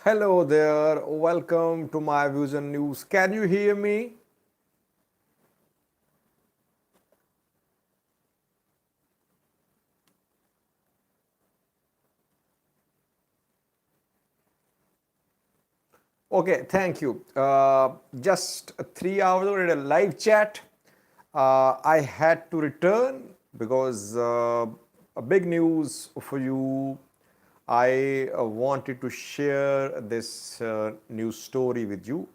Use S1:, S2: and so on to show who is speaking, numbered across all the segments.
S1: Hello there, welcome to my Vision News. Can you hear me? Okay, thank you. Just 3 hours ago, I did a live chat. I had to return because a big news for you. I wanted to share this news story with you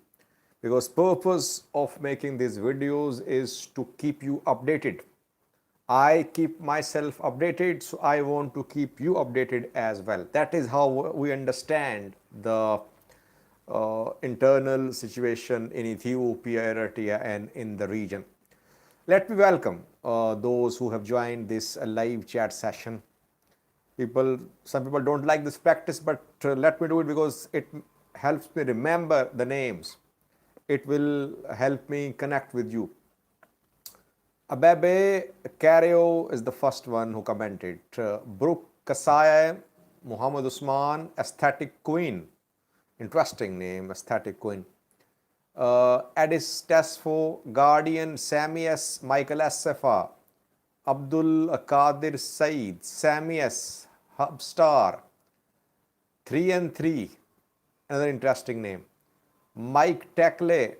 S1: because purpose of making these videos is to keep you updated. I keep myself updated, so I want to keep you updated as well. That is how we understand the internal situation in Ethiopia, Eritrea, and in the region. Let me welcome those who have joined this live chat session. Some people don't like this practice, but let me do it because it helps me remember the names. It will help me connect with you. Abebe Careo is the first one who commented. Brooke Kasaya, Muhammad Usman, Aesthetic Queen. Interesting name, Aesthetic Queen. Addis Tesfo, Guardian, Sammy S, Michael Assefa, Abdul Qadir Said, Sammy S, Hubstar, 3 and 3, another interesting name. Mike Tekle,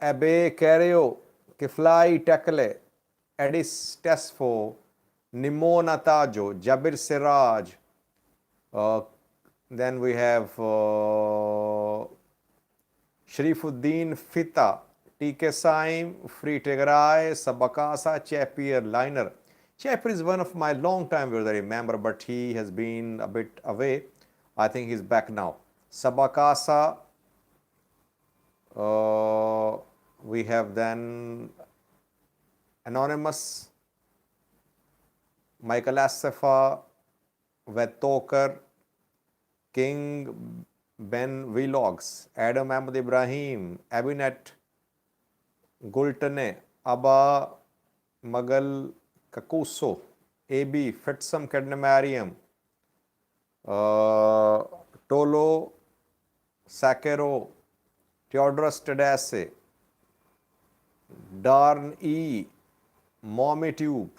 S1: Abe Careo, Kiflai Tekle, Addis Tesfo, Nimona Tajo, Jabir Siraj. Then we have Sharifuddin Fita, TK Saim, Free Tigray, Sabakasa, Chapier Liner. Chapier is one of my long-time viewers, I remember, but he has been a bit away. I think he's back now. Sabakasa. We have then Anonymous, Michael Assefa, Vetoker, King Ben Vlogs, Adam Ahmed Ibrahim, Abinet Gultane, Abba Magal Kakuso, AB Fitsum Kednamariam, Tolo Sakero, Theodorus Tedase, Darn E, Mommy Tube,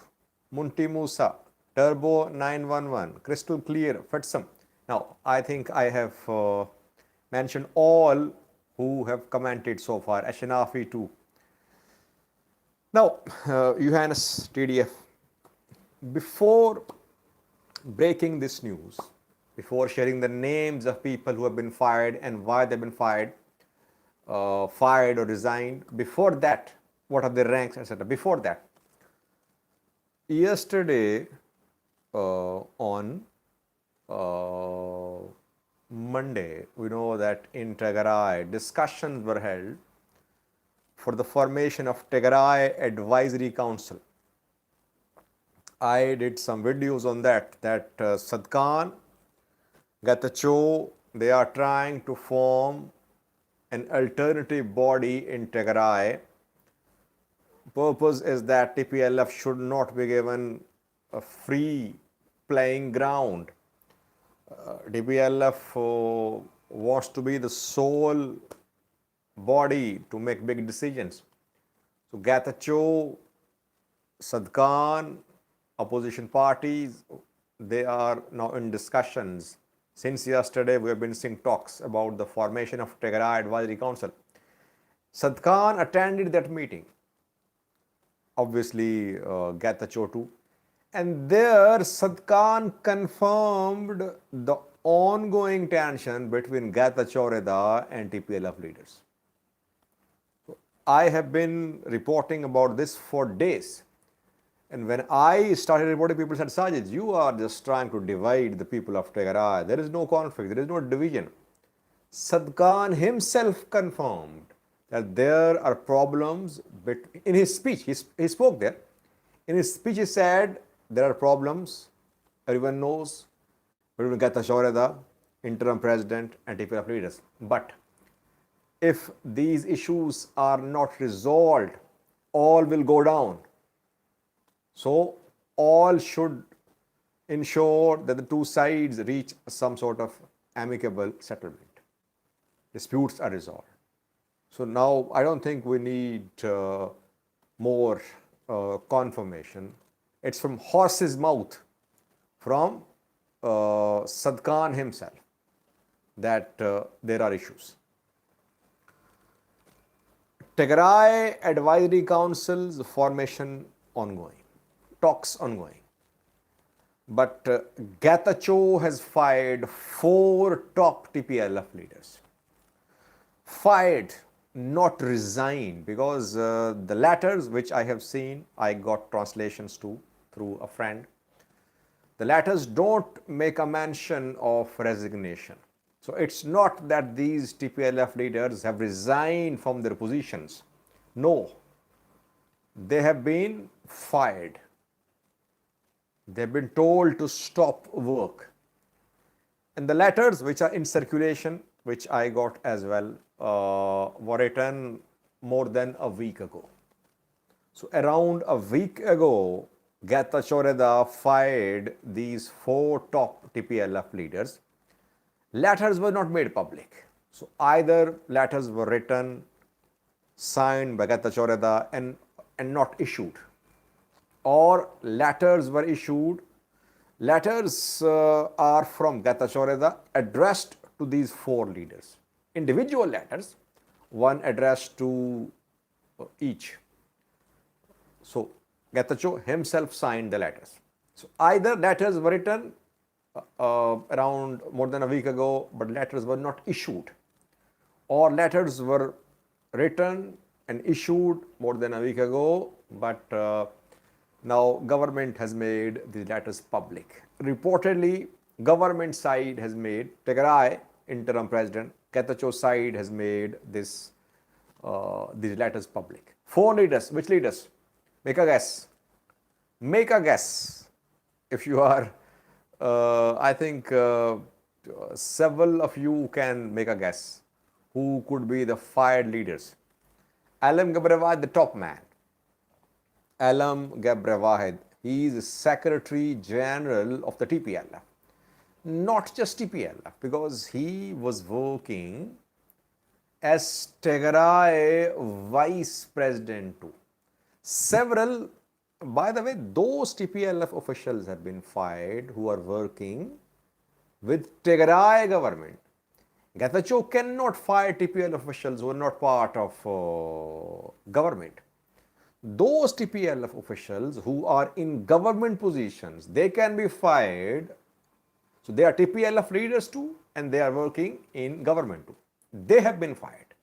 S1: Munti Musa, Turbo 911, Crystal Clear, Fitsum. Now, I think I have mentioned all who have commented so far, Ashinafi too. Now, Johannes TDF, before breaking this news, before sharing the names of people who have been fired and why they've been fired or resigned, before that, what are their ranks, etc. Before that, yesterday on Monday, we know that in Tigray, discussions were held for the formation of Tigray Advisory Council. I did some videos on that Sadkan, Getachew, they are trying to form an alternative body in Tigray. Purpose is that TPLF should not be given a free playing ground. TPLF wants to be the sole body to make big decisions. So Getachew, Sadkan, opposition parties, they are now in discussions. Since yesterday, we have been seeing talks about the formation of Tigray Advisory Council. Sadkan attended that meeting. Obviously, Getachew too. And there, Sadkan confirmed the ongoing tension between Getachew Reda and TPLF leaders. So I have been reporting about this for days. And when I started reporting, people said, Sajid, you are just trying to divide the people of Tigray. There is no conflict, there is no division. Sadkan himself confirmed that there are problems. In his speech, he spoke there. In his speech, he said, there are problems, everyone knows, between Getachew Reda, interim president, and TPLF leaders. But if these issues are not resolved, all will go down. So all should ensure that the two sides reach some sort of amicable settlement. Disputes are resolved. So now I don't think we need more confirmation. It's from horse's mouth, from Sadkan himself, that there are issues. Tigray Advisory Council's formation ongoing, talks ongoing. But Getachew has fired 4 top TPLF leaders. Fired, not resigned, because the letters which I have seen, I got translations to through a friend. The letters don't make a mention of resignation. So it's not that these TPLF leaders have resigned from their positions. No, they have been fired. They've been told to stop work. And the letters which are in circulation, which I got as well, were written more than a week ago. So around a week ago, Getachew Reda fired these 4 top TPLF leaders. Letters were not made public. So either letters were written, signed by Getachew Reda and not issued, or letters were issued. Letters are from Getachew Reda addressed to these 4 leaders. Individual letters, one addressed to each. So Getachew himself signed the letters. So either letters were written around more than a week ago, but letters were not issued, or letters were written and issued more than a week ago, but now government has made these letters public. Reportedly, government side has made, Tigray interim president, Getachew side has made these letters public. 4 leaders. Which leaders? Make a guess. Make a guess. If you are, I think several of you can make a guess who could be the fired leaders. Alam Gabrevad, the top man. Alam Gabrevad, he is Secretary General of the TPLF. Not just TPLF, because he was working as Tigray Vice President too. Several, by the way, those TPLF officials have been fired who are working with Tigray government. Getachew cannot fire TPLF officials who are not part of government. Those TPLF officials who are in government positions, they can be fired. So they are TPLF leaders too, and they are working in government too. They have been fired.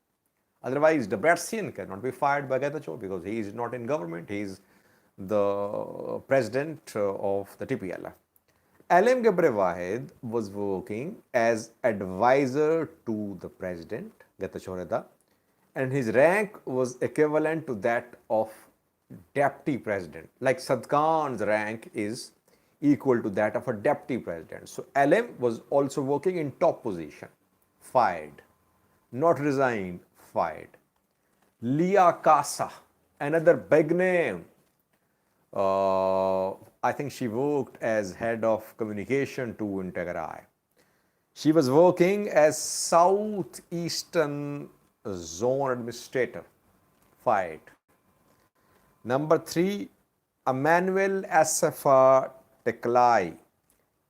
S1: Otherwise, Debretsion cannot be fired by Getachew because he is not in government. He is the president of the TPLF. Alam Gabrevad was working as advisor to the president, Getachew Reda, and his rank was equivalent to that of deputy president. Like Sadkan's rank is equal to that of a deputy president. So Alam was also working in top position. Fired. Not resigned, fired. Leah Casa, another big name. I think she worked as head of communication too in Tigray. She was working as Southeastern Zone Administrator. Fired. Number 3, Emmanuel Assefa Teklai,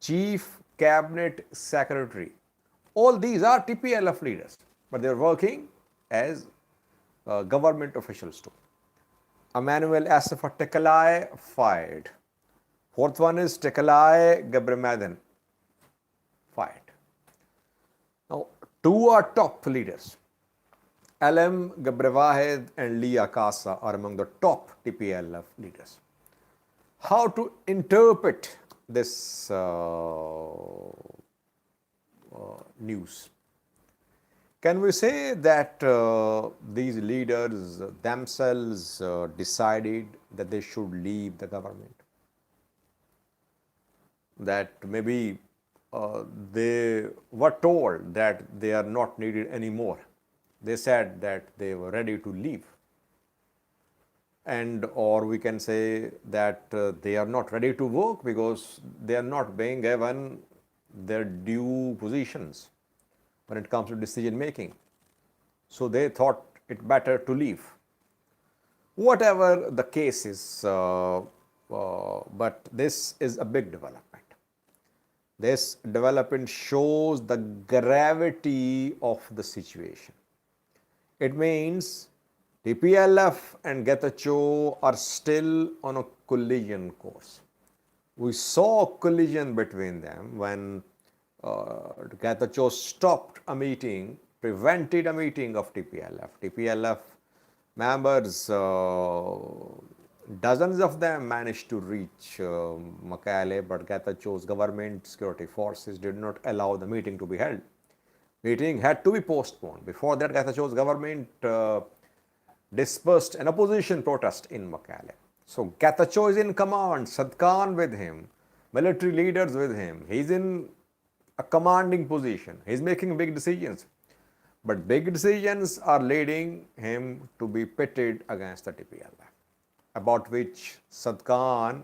S1: Chief Cabinet Secretary. All these are TPLF leaders, but they are working as government officials too. Emmanuel Assefa Teklai fired. 4th one is Teklai Gabremadan, fired. Now, 2 are top leaders. Alam Gabrevad and Leah Casa are among the top TPLF leaders. How to interpret this news? Can we say that these leaders themselves decided that they should leave the government? That maybe they were told that they are not needed anymore. They said that they were ready to leave. And or we can say that they are not ready to work because they are not being given their due positions when it comes to decision making. So they thought it better to leave. Whatever the case is, but this is a big development. This development shows the gravity of the situation. It means TPLF and Getachew are still on a collision course. We saw a collision between them when Getachew stopped a meeting, prevented a meeting of TPLF. TPLF members, dozens of them managed to reach Mekelle, but Getachew's government security forces did not allow the meeting to be held. Meeting had to be postponed. Before that, Getachew's government dispersed an opposition protest in Mekelle. So Getachew is in command, Sadkan with him, military leaders with him. He's in a commanding position. He's making big decisions. But big decisions are leading him to be pitted against the TPLF, about which Sadkan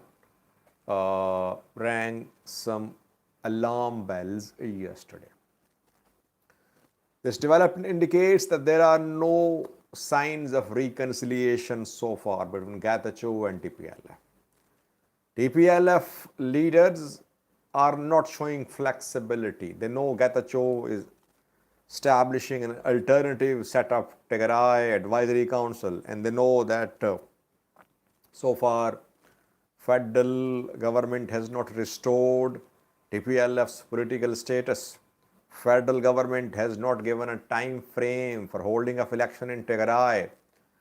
S1: rang some alarm bells yesterday. This development indicates that there are no signs of reconciliation so far between Getachew and TPLF. TPLF leaders are not showing flexibility. They know Getachew is establishing an alternative set of Tigray Advisory Council, and they know that so far federal government has not restored TPLF's political status. Federal government has not given a time frame for holding of election in Tigray.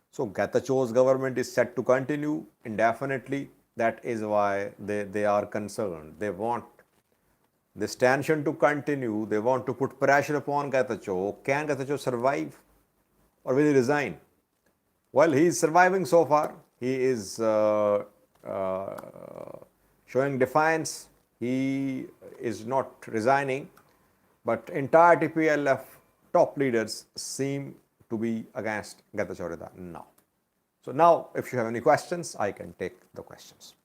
S1: So Getachew's government is set to continue indefinitely. That is why they are concerned. They want this tension to continue. They want to put pressure upon Getachew. Can Getachew survive or will he resign? Well, he is surviving so far. He is showing defiance. He is not resigning. But entire TPLF top leaders seem to be against Getachew Reda now. So now, if you have any questions, I can take the questions.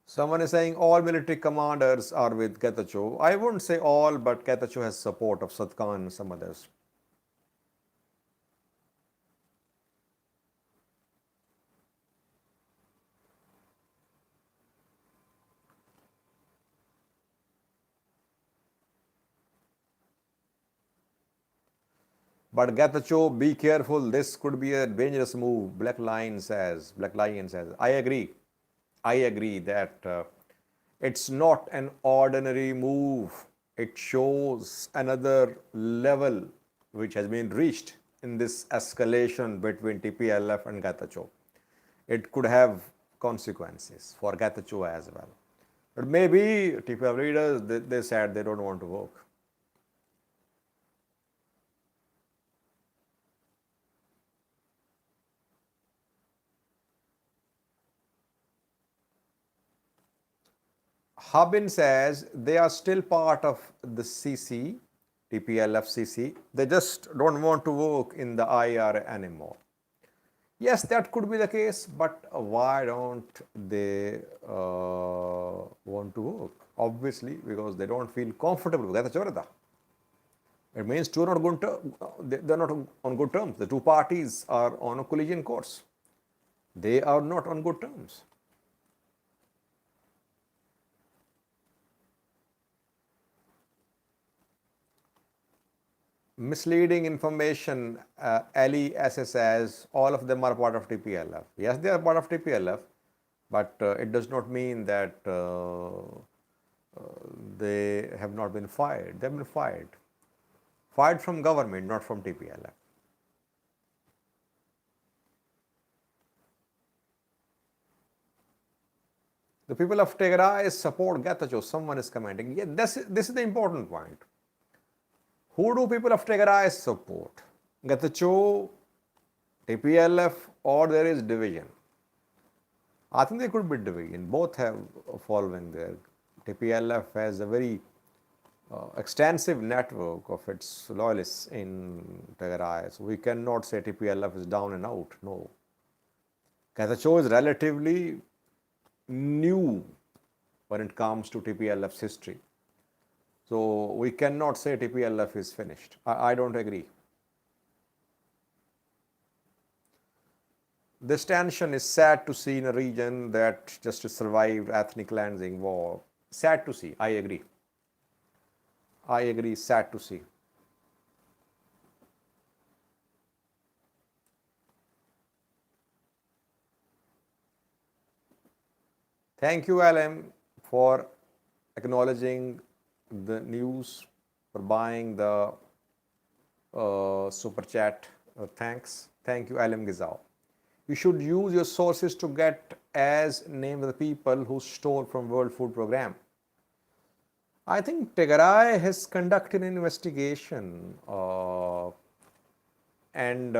S1: Someone is saying all military commanders are with Getachew. I wouldn't say all, but Getachew has support of Sadkan and some others. But Getachew, be careful. This could be a dangerous move. Black Lion says. I agree. I agree that it's not an ordinary move. It shows another level which has been reached in this escalation between TPLF and Getachew. It could have consequences for Getachew as well. But maybe TPLF leaders, they said they don't want to work. Habin says they are still part of the CC, TPLF CC. They just don't want to work in the IR anymore. Yes, that could be the case, but why don't they want to work? Obviously, because they don't feel comfortable with Getachew Reda. It means two are not good they're not on good terms. The two parties are on a collision course. They are not on good terms. Misleading information, LESS says all of them are part of TPLF. Yes, they are part of TPLF, but it does not mean that they have not been fired. They have been fired. Fired from government, not from TPLF. The people of Tigray support Getachew. Someone is commenting. Yeah, this is the important point. Who do people of Tigray support? Getachew, TPLF, or there is division? I think there could be division. Both have following there. TPLF has a very extensive network of its loyalists in Tigray. So we cannot say TPLF is down and out. No. Getachew is relatively new when it comes to TPLF's history. So we cannot say TPLF is finished. I don't agree. This tension is sad to see in a region that just survived ethnic cleansing war. Sad to see. I agree. I agree. Sad to see. Thank you, LM, for acknowledging the news, for buying the super chat. Thanks. Thank you, LM Gizao. You should use your sources to get as name the people who stole from World Food Program. I think Tigray has conducted an investigation and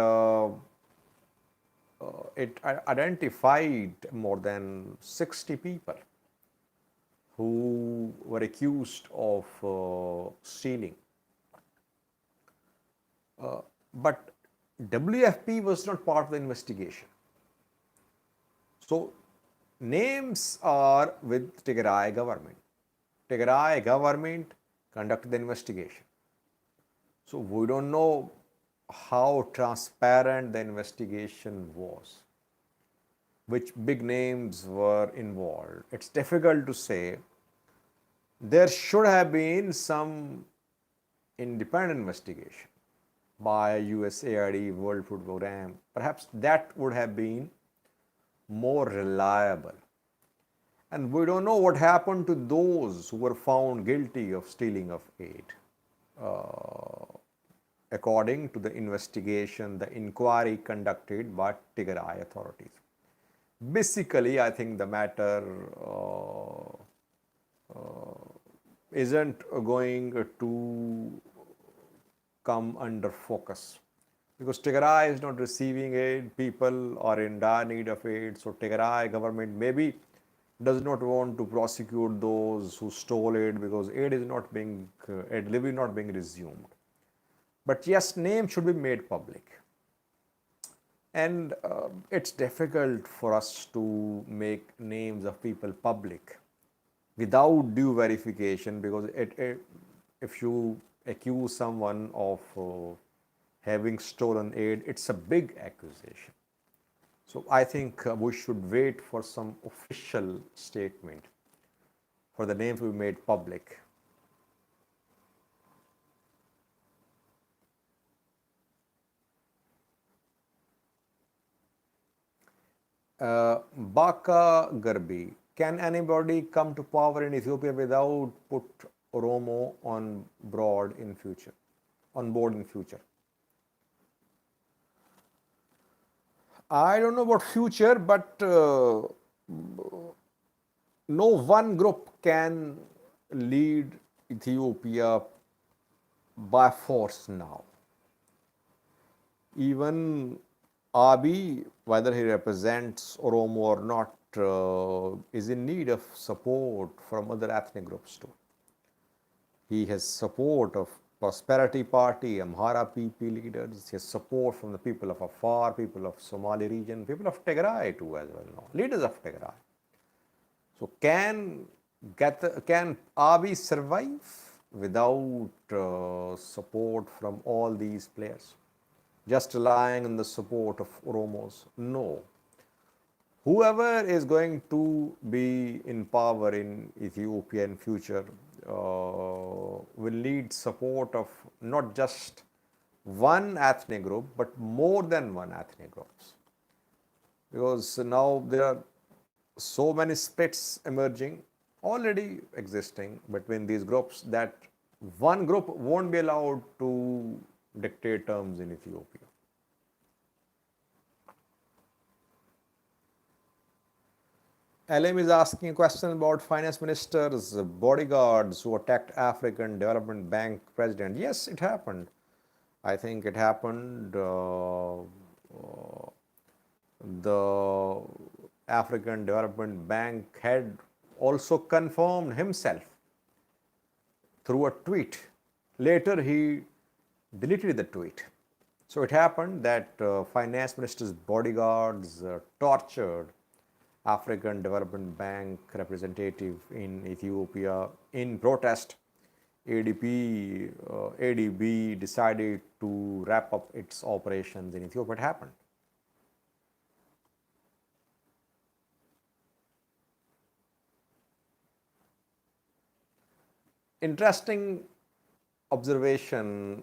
S1: it identified more than 60 people who were accused of stealing. But WFP was not part of the investigation. So names are with Tigray government. Tigray government conducted the investigation. So we don't know how transparent the investigation was, which big names were involved. It's difficult to say. There should have been some independent investigation by USAID, World Food Program. Perhaps that would have been more reliable. And we don't know what happened to those who were found guilty of stealing of aid. According to the investigation, the inquiry conducted by Tigray authorities. Basically, I think the matter isn't going to come under focus because Tigray is not receiving aid, people are in dire need of aid, so Tigray government maybe does not want to prosecute those who stole aid because aid delivery not being resumed. But yes, name should be made public. And it's difficult for us to make names of people public without due verification because if you accuse someone of having stolen aid, it's a big accusation. So I think we should wait for some official statement for the names to be made public. Baka Garbi, can anybody come to power in Ethiopia without put Oromo on board in future? I don't know about future, but no one group can lead Ethiopia by force now. Even Abiy, whether he represents Oromo or not, is in need of support from other ethnic groups too. He has support of Prosperity Party, Amhara PP leaders. He has support from the people of Afar, people of Somali region, people of Tigray too as well now, leaders of Tigray. So can Abiy survive without support from all these players? Just relying on the support of Oromos? No. Whoever is going to be in power in Ethiopia in future will need support of not just one ethnic group, but more than one ethnic groups. Because now there are so many splits emerging, already existing between these groups that one group won't be allowed to dictate terms in Ethiopia. LM is asking a question about finance minister's bodyguards who attacked African Development Bank president. Yes, it happened. I think it happened. The African Development Bank head also confirmed himself through a tweet. Later, he deleted the tweet. So it happened that finance minister's bodyguards tortured African Development Bank representative in Ethiopia in protest. ADB decided to wrap up its operations in Ethiopia. It happened. Interesting observation,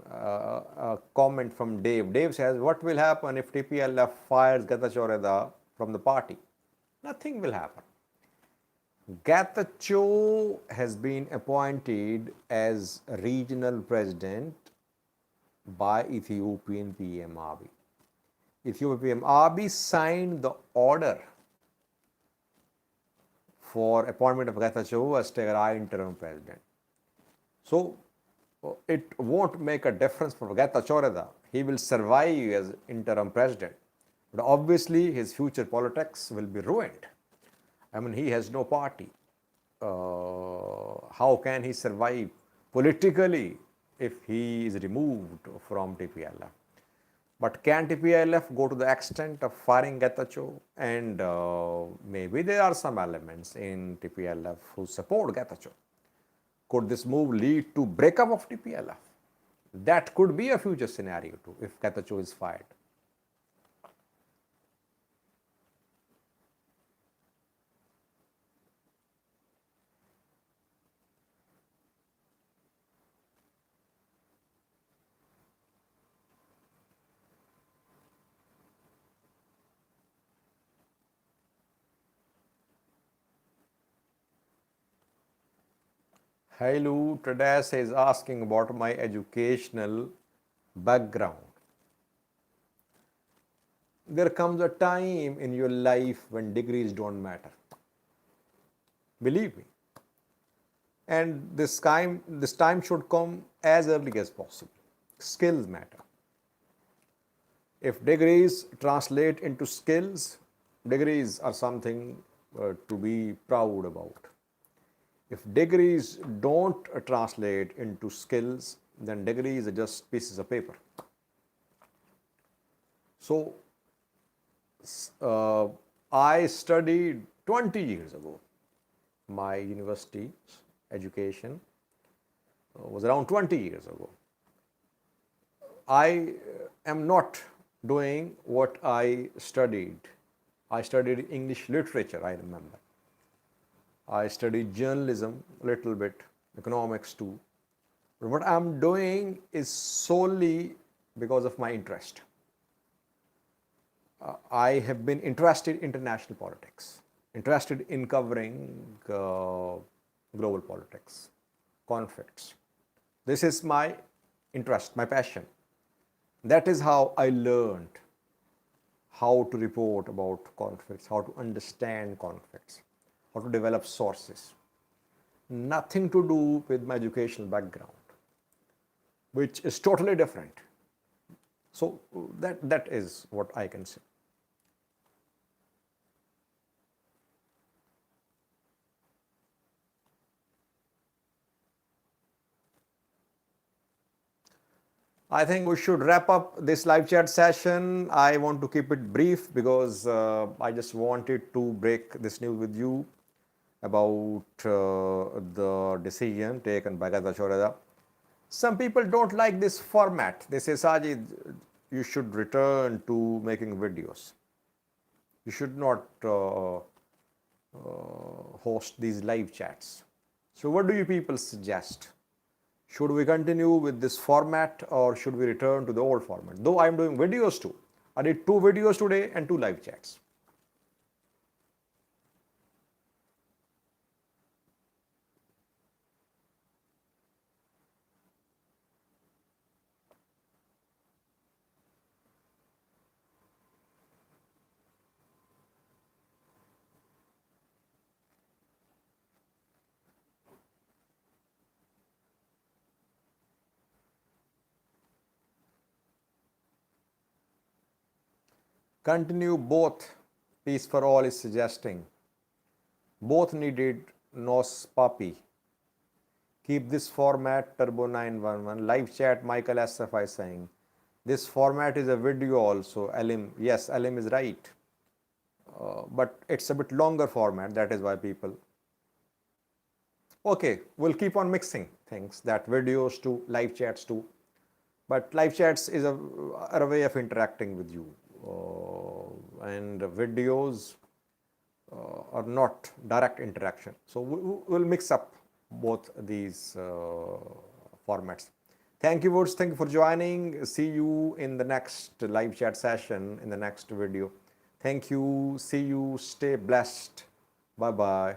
S1: comment from Dave. Dave says, what will happen if TPLF fires Getachew Reda from the party? Nothing will happen. Getachew has been appointed as regional president by Ethiopian PM Abiy. Ethiopian PM Abiy signed the order for appointment of Getachew as Tigray interim president. So it won't make a difference for Getachew Reda. He will survive as interim president. But obviously his future politics will be ruined. I mean, he has no party. How can he survive politically if he is removed from TPLF? But can TPLF go to the extent of firing Getachew? And maybe there are some elements in TPLF who support Getachew. Could this move lead to breakup of TPLF? That could be a future scenario too if Getachew is fired. Hailu Tradas is asking about my educational background. There comes a time in your life when degrees don't matter. Believe me. And this time should come as early as possible. Skills matter. If degrees translate into skills, degrees are something to be proud about. If degrees don't translate into skills, then degrees are just pieces of paper. So, I studied 20 years ago. My university education was around 20 years ago. I am not doing what I studied. I studied English literature, I remember. I studied journalism a little bit, economics too. But what I'm doing is solely because of my interest. I have been interested in international politics, interested in covering global politics, conflicts. This is my interest, my passion. That is how I learned how to report about conflicts, how to understand conflicts, how to develop sources. Nothing to do with my educational background, which is totally different. So that is what I can say. I think we should wrap up this live chat session. I want to keep it brief because I just wanted to break this news with you about the decision taken by Getachew Reda. Some people don't like this format. They say, Sajid, you should return to making videos. You should not host these live chats. So what do you people suggest? Should we continue with this format or should we return to the old format? Though I am doing videos too. I did 2 videos today and 2 live chats. Continue both, Peace for All is suggesting. Both needed nos papi. Keep this format, Turbo 911. Live chat, Michael SFI saying. This format is a video also. Alim, yes, Alim is right. But it's a bit longer format. That is why people. Okay, we'll keep on mixing things, that videos to live chats too. But live chats is a way of interacting with you. And videos are not direct interaction. So we'll mix up both these formats. Thank you, Woods. Thank you for joining. See you in the next live chat session, in the next video. Thank you. See you. Stay blessed. Bye bye.